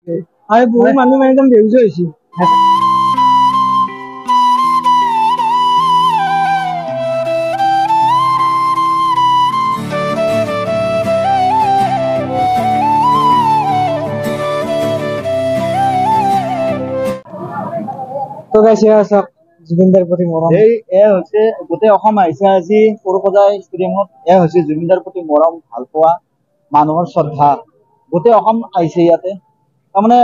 আৰু বহুত মানুহ মানে একদম বেহুচ হৈছে। তো গাইছ চাওক জুবিনদাৰ প্ৰতি মৰম হৈছে গোটেই অসম আহিছে আজি সৰুসজাই ষ্টেডিয়ামত। হৈছে জুবিনদাৰ প্ৰতি মৰম ভাল পোৱা মানুহৰ শ্ৰদ্ধা। গোটেই অসম আহিছে ইয়াতে। তাৰমানে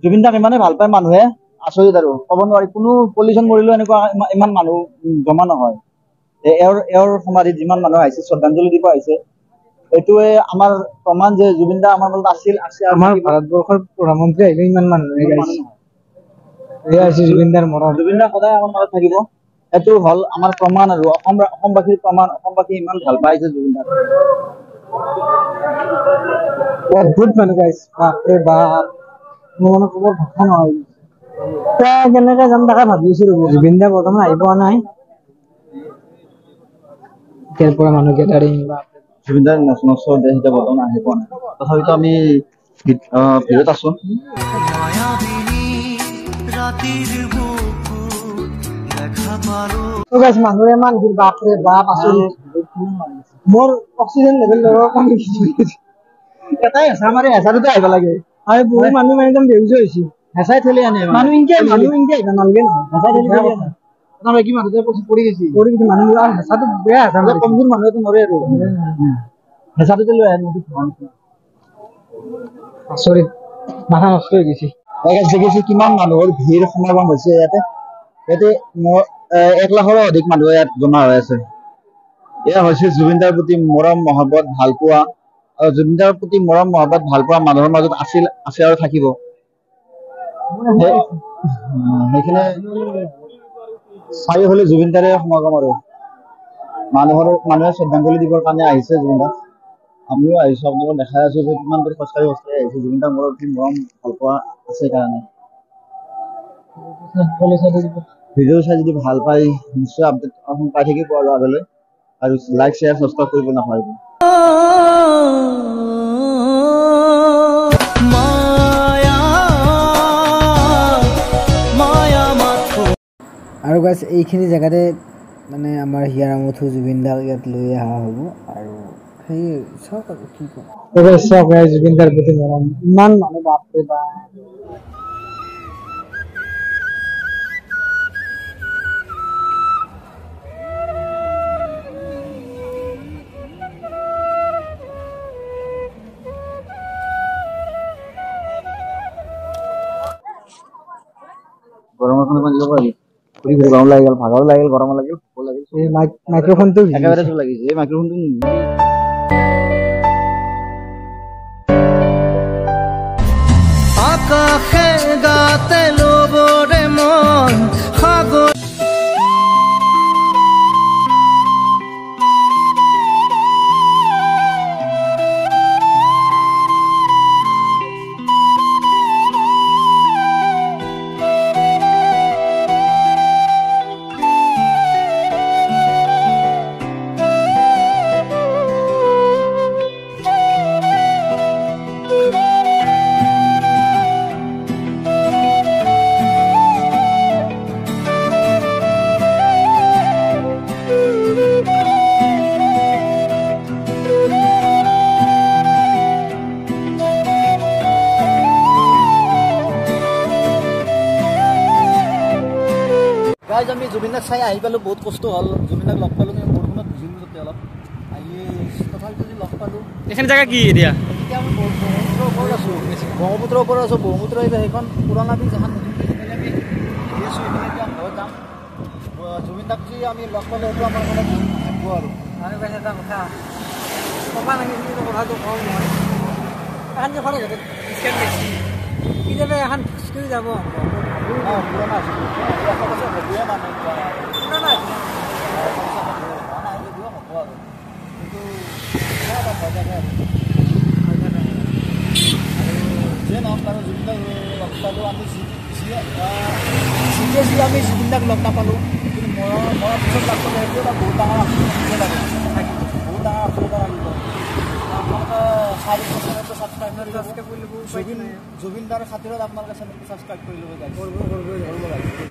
জুবিনদাক ইমানেই ভাল পায় মানুহে, আচৰিত আৰু ক'ব নোৱাৰি। কোনো পলিউশ্যন কৰিলেও এনেকুৱা ইমান মানুহ জমা নহয়। এওঁৰ সমাধিত যিমান মানুহ আহিছে শ্ৰদ্ধাঞ্জলি দিব আহিছে, এইটোৱে আমাৰ প্ৰমাণ যে জুবিনদা আমাৰ মাজত আছিল। আমাৰ ভাৰতবৰ্ষৰ প্ৰধানমন্ত্ৰী আহিলে ইমান মানুহ জুবিনদাৰ মৰম। জুবিনদা সদায় আমাৰ মাজত থাকিব। এইটো হ'ল আমাৰ প্ৰমাণ আৰু অসমবাসীৰ প্ৰমাণ। অসমবাসী ইমান ভাল পাইছে জুবিনদাক। অদ্ভুত মানুহ গাইছ, বাপৰে বাপ, মোৰ মানে ক'ব ভাষা নহয়। কেনেকে যাম তাকে ভাবি আছো। জুবিনদা বৰ্তমান আহি পোৱা নাই। এতিয়াৰ পৰা মানুহ গেটাৰিং জুবিনদাৰ নচৰ এতিয়া বৰ্তমান আহি পোৱা নাই। তথাপিতো আমি ভিৰত আছো। মানুহে ইমান বাপৰে বাপ আচৰিত। মোৰ অক্সিজেন লেভেল এটাই হেঁচা মাৰি হেঁচাটোতে আহিব লাগে। আৰু বহুত মানুহ মানে একদম বেহুচ হৈছে। হেঁচাই ঠেলি আনে মানুহ ইনকে আহিব নালাগে নহয়। হেঁচাই ঠেলি আনে। কি মানুহটোৱে পৰি গৈছে মানুহ হেঁচাটো বেয়া হেঁচা মাৰিছে। কমজোৰ মানুহেতো নৰে আৰু হেঁচাটোতে লৈ আহে। আচৰিত, মাথা নষ্ট হৈ গৈছে। দেখিছো কিমান মানুহৰ ভিৰ সমাগম হৈছে ইয়াতে। 1 লাখৰো অধিক মানুহ ইয়াত জমা হৈ আছে। এয়া হৈছে জুবিনদাৰ প্ৰতি মৰম মহব্বত ভাল পোৱা। আৰু জুবিনদাৰ প্ৰতি মৰম মহব্বত ভাল পোৱা মানুহৰ মাজত আছে আৰু থাকিব। সেইখিনি চাৰিওফালে জুবিনদাৰে সমাগম আৰু মানুহে শ্ৰদ্ধাঞ্জলি দিবৰ কাৰণে আহিছে জুবিনদাক। আমিও আহিছো, আপোনালোকক দেখাই আছো যে কিমান দূৰ খোজকাঢ়ি আহিছো। জুবিনদাৰ মূৰত মৰম ভাল পোৱা আছে কাৰণে। ভিডিঅ' চাই যদি ভাল পাই নিশ্চয় আপডেট পাই থাকিব আৰু আগলৈ। আৰু লাইক শ্বেয়াৰ ছাবস্ক্ৰাইব কৰিব নাপাহৰিব। আৰু গাইছ এইখিনি জেগাতে মানে আমাৰ হিয়াৰামঠু জুবিনদাক ইয়াত লৈ অহা হ'ব। আৰু সেই চাওক আৰু কি কম, জুবিনদাৰ প্ৰতি মৰম ইমান মানুহ বাপৰে বাপ। গৰমৰ কাৰণে দিব পাৰি। গৰম লাগিল, ভাগৰ লাগিল, গৰম লাগিল, ভোক লাগিল। মাইক্ৰফোনটো একেবাৰে লাগিছে। এই মাইক্ৰফোনটো আকাশে গাতে লবৰে মন সাগৰ। গাইজ আমি জুবিনদাক চাই আহি পালোঁ। বহুত কষ্ট হ'ল। জুবিনদাক লগ পালোঁ, কিন্তু বৰষুণত ভিজিলোঁ তাতে অলপ। আহি তথাপিও যদি লগ পালোঁ। এইখিনি জেগা কি এতিয়া? এতিয়া আমি ব্ৰহ্মপুত্ৰৰ ওপৰত আছোঁ। ব্ৰহ্মপুত্ৰৰ ওপৰত আছোঁ। ব্ৰহ্মপুত্ৰ এতিয়া সেইখন পুৰণা ব্ৰিজ এখন নতুন ব্ৰিজ আমি আহি আছোঁ। এইখিনি এতিয়া ঘৰত যাম। জুবিনদাক যি আমি লগ পালোঁ সেইটো আমাৰ মানে ভাগ্য আৰু। আৰু এটা কথা ক'বা লাগে, কিন্তু কথাটো কওঁ মই এখন যে ঘৰত কেতিয়াবা এখন খোজকাঢ়ি যাব পুৰণা আছিল। 100 বছৰ হ'বয়ে মানুহ পুৰণা হ'ব আৰু। কিন্তু এটা ভয় থাকে আৰু যিয়ে নহওক বাৰু জুবিনদাক লগ পালোঁ। আমি চিৰিয়াছলি আমি জুবিনদাক লগ নাপালোঁ, কিন্তু মৰাৰ পিছত লাগ পালোঁ। সেইটো এটা বহুত ডাঙৰ আফচোচ লাগে। বহুত ডাঙৰ আফচোচ এটা লাগিব। আপোনালোকে 4 বছৰটো ছাবস্ক্ৰাইব কৰি ল'ব। জুবিনদাৰ খাতিৰত আপোনালোকে চেনেলটো ছাবস্ক্ৰাইব কৰি ল'ব।